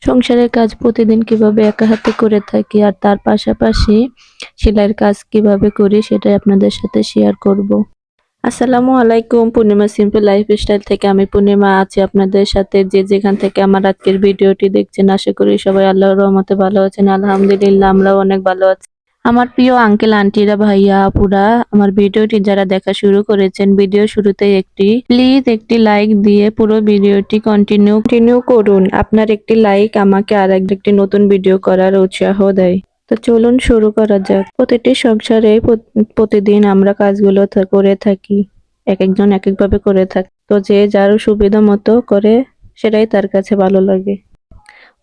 সংসারের কাজ প্রতিদিন কিভাবে একা হাতে করে থাকি আর তার পাশাপাশি সেলাইয়ের কাজ কিভাবে করি সেটাই আপনাদের সাথে শেয়ার করব। আসসালামু আলাইকুম, পূর্ণিমা সিম্পল লাইফস্টাইল থেকে আমি পূর্ণিমা আছি আপনাদের সাথে। যে যেখান থেকে আমার আজকের ভিডিওটি দেখছেন, আশা করি সবাই আল্লাহর রহমতে ভালো আছেন। আলহামদুলিল্লাহ, আমরাও অনেক ভালো আছি। আমার প্রিয় আঙ্কেল আন্টিরা, ভাইয়া আপুরা, আমার ভিডিওটি যারা দেখা শুরু করেছেন, ভিডিও শুরুতেই প্লিজ একটি লাইক দিয়ে পুরো ভিডিওটি কন্টিনিউ করুন। আপনার একটি লাইক আমাকে আর একটি নতুন ভিডিও করার উৎসাহ দেয়। তো চলুন শুরু করা যাক। প্রতিটি সংসারে প্রতিদিন আমরা কাজগুলো করে থাকি, এক একজন এক একভাবে করে থাকি। তো যে যার সুবিধা মতো করে, সেটাই তার কাছে ভালো লাগে।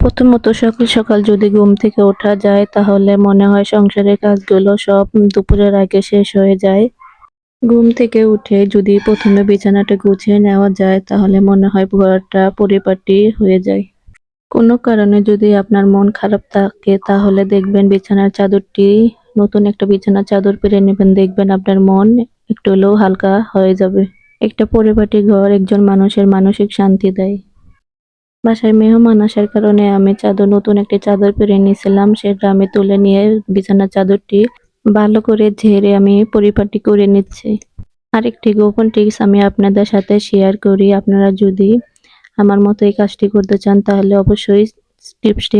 প্রথমত সকাল সকাল যদি ঘুম থেকে ওঠা যায় তাহলে মনে হয় সংসারের কাজগুলো সব দুপুরের আগে শেষ হয়ে যায়। ঘুম থেকে উঠে যদি প্রথমে বিছানাটা গুছিয়ে নেওয়া যায় তাহলে মনে হয় ঘরটা পরিপাটি হয়ে যায়। কোনো কারণে যদি আপনার মন খারাপ থাকে তাহলে দেখবেন বিছানার চাদরটি, নতুন একটা বিছানার চাদর পেরে নেবেন, দেখবেন আপনার মন একটু হলেও হালকা হয়ে যাবে। একটা পরিপাটি ঘর একজন মানুষের মানসিক শান্তি দেয়। বাসায় মেহমান আসার কারণে আমি নতুন একটি চাদর পেরে নিয়েছিলাম, সেটা আমি তুলে নিয়ে বিছানার চাদরটি ভালো করে ঝেড়ে আমি পরিপাটি করে নিচ্ছি। আরেকটি গোপন টিপস আমি আপনাদের সাথে শেয়ার করি। আপনারা যদি আমার মতো এই কাজটি করতে চান তাহলে অবশ্যই টিপসটি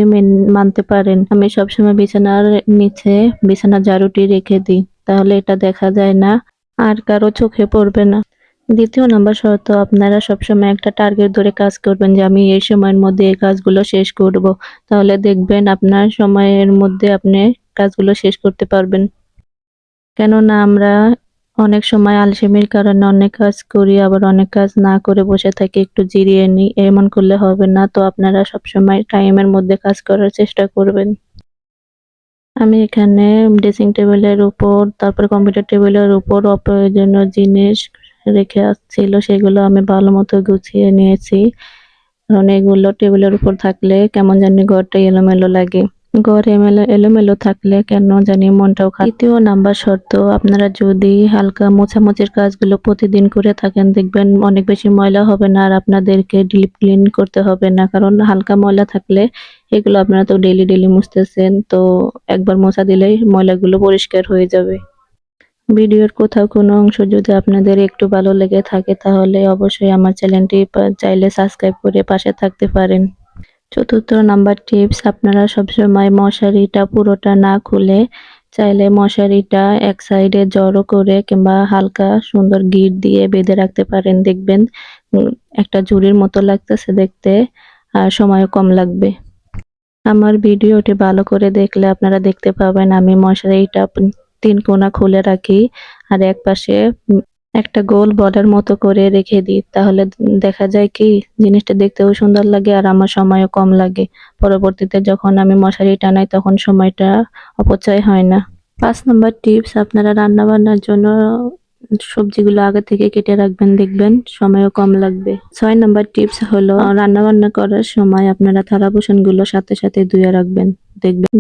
মানতে পারেন। আমি সবসময় বিছানার নিচে বিছানার ঝাড়ুটি রেখে দিই, তাহলে এটা দেখা যায় না আর কারো চোখে পড়বে না। দ্বিতীয় নাম্বার শর্ত, আপনারা সবসময় একটা টার্গেট ধরে কাজ করবেন যে আমি এই সময়ের মধ্যে এই কাজগুলো শেষ করব। তাহলে দেখবেন আপনার সময়ের মধ্যে আপনি কাজগুলো শেষ করতে পারবেন। কেননা আমরা অনেক সময় আলসেমির কারণে অনেক কাজ করি, আবার অনেক কাজ না করে বসে থাকি, একটু জিরিয়ে নিই। এমন করলে হবে না। তো আপনারা সবসময় টাইমের মধ্যে কাজ করার চেষ্টা করবেন। আমি এখানে ড্রেসিং টেবিলের উপর, তারপরে কম্পিউটার টেবিলের উপর অপ্রয়োজনীয় জিনিস রেখে আসছিল, সেগুলো আমি ভালো মতো গুছিয়ে নিয়েছি। কারণ এগুলো টেবিলের উপর থাকলে কেমন জানি ঘরটা এলোমেলো লাগে। ঘর এলোমেলো থাকলে কেন জানি মনটাও খারাপ। তৃতীয় নাম্বার শর্ত, আপনারা যদি হালকা মোছামুছির কাজগুলো প্রতিদিন করে থাকেন দেখবেন অনেক বেশি ময়লা হবে না আর আপনাদেরকে ডিপ ক্লিন করতে হবে না। কারণ হালকা ময়লা থাকলে এগুলো আপনারা তো ডেইলি মুছতেছেন, তো একবার মোছা দিলেই ময়লাগুলো পরিষ্কার হয়ে যাবে। ভিডিওর কোথাও কোনো অংশ যদি আপনাদের একটু ভালো লেগে থাকে তাহলে অবশ্যই আমার চ্যানেলটি চাইলে সাবস্ক্রাইব করে পাশে থাকতে পারেন। চতুর্থ নাম্বার টিপস, আপনারা সবসময় মশারিটা পুরোটা না খুলে চাইলে মশারিটা এক সাইডে জড়ো করে কিংবা হালকা সুন্দর গিঁট দিয়ে বেঁধে রাখতে পারেন। দেখবেন একটা ঝুড়ির মতো লাগতেছে দেখতে, আর সময়ও কম লাগবে। আমার ভিডিওটি ভালো করে দেখলে আপনারা দেখতে পাবেন আমি মশারিটা 3 কোণা খুলে রাখি আর এক পাশে একটা গোল বর্ডার মতো করে রেখে দিই। তাহলে দেখা যায় কি জিনিসটা দেখতেও সুন্দর লাগে আর আমার সময়ও কম লাগে। পরবর্তীতে যখন আমি মশারি টানাই তখন সময়টা অপচয় হয় না। 5 নাম্বার টিপস, আপনারা রান্না বান্নার জন্য সবজিগুলো আগে থেকে কেটে রাখবেন, দেখবেন সময়ও কম লাগবে। 6 নাম্বার টিপস হলো রান্না বান্না করার সময় আপনারা থালা বাসনগুলো সাথে ধুয়ে রাখবেন,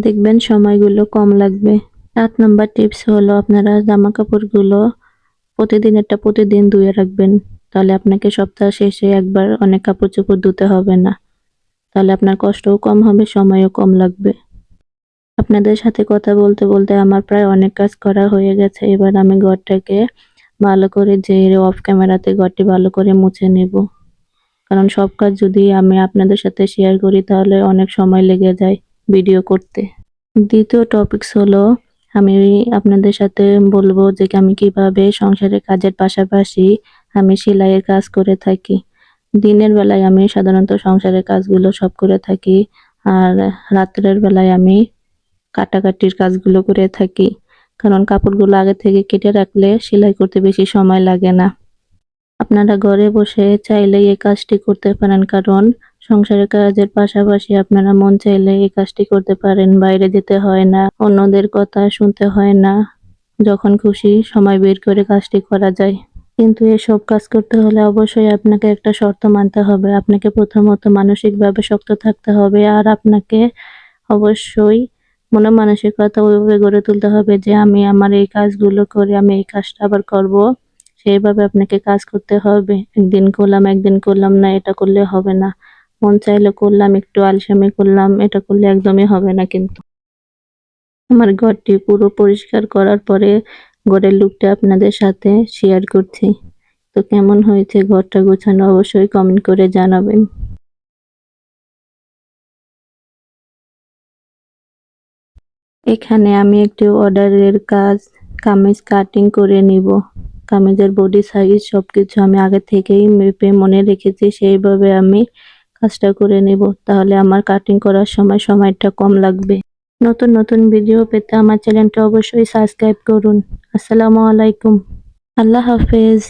দেখবেন সময়গুলো কম লাগবে। 7 নাম্বার টিপস হলো আপনারা জামা কাপড়গুলো প্রতিদিনেরটা প্রতিদিন ধুয়ে রাখবেন, তাহলে আপনাকে সপ্তাহ শেষে একবার অনেক কাপড় চোপড় ধুতে হবে না। তাহলে আপনার কষ্টও কম হবে, সময়ও কম লাগবে। আপনাদের সাথে কথা বলতে আমার প্রায় অনেক কাজ করা হয়ে গেছে। এবার আমি ঘরটাকে ভালো করে ঝেড়ে অফ ক্যামেরাতে ঘরটি ভালো করে মুছে নেব। কারণ সব কাজ যদি আমি আপনাদের সাথে শেয়ার করি তাহলে অনেক সময় লেগে যায় ভিডিও করতে। দ্বিতীয় টপিকস হলো আমি আপনাদের সাথে বলবো যে আমি কিভাবে সংসারের কাজের পাশাপাশি আমি সেলাইয়ের কাজ করে থাকি। দিনের বেলায় আমি সাধারণত সংসারের কাজগুলো সব করে থাকি আর রাত্রের বেলায় আমি কাটাকাটির কাজগুলো করে থাকি। কারণ কাপড়গুলো আগে থেকে কেটে রাখলে সেলাই করতে বেশি সময় লাগে না। আপনারা ঘরে বসে চাইলেই এই কাজটি করতে পারেন, কারণ সংসারের কাজের পাশাপাশি আপনারা মন চাইলে এই কাজটি করতে পারেন। বাইরে যেতে হয় না, অন্যদের কথা শুনতে হয় না, যখন খুশি সময় বের করে কাজটি করা যায়। কিন্তু এসব কাজ করতে হলে অবশ্যই আপনাকে একটা শর্ত মানতে হবে। আপনাকে প্রথমত মানসিকভাবে শক্ত থাকতে হবে আর আপনাকে অবশ্যই মানসিকতা ওইভাবে গড়ে তুলতে হবে যে আমি আমার এই কাজগুলো করে আমি এই কাজটা আবার করব। সেইভাবে আপনাকে কাজ করতে হবে। একদিন করলাম না, এটা করলে হবে না। মন চাইলে করলাম, একটু আলসেমি করলাম, এটা করলে একদমই হবে না। কিন্তু আমার ঘরটি পুরো পরিষ্কার করার পরে ঘরের লুকটা আপনাদের সাথে শেয়ার করছি। তো কেমন হয়েছে ঘরটা গোছানো অবশ্যই কমেন্ট করে জানাবেন। এখানে আমি একটি অর্ডারের কামিজ কাটিং করে নিব। কামিজের বডি সাইজ সবকিছু আমি আগে থেকেই মেপে মনে রেখেছি, সেইভাবে আমি কাজটা করে নিব। তাহলে আমার কাটিং করার সময় সময়টা কম লাগবে। নতুন নতুন ভিডিও পেতে আমার চ্যানেলটা অবশ্যই সাবস্ক্রাইব করুন। আসসালামু আলাইকুম। আল্লাহ হাফেজ।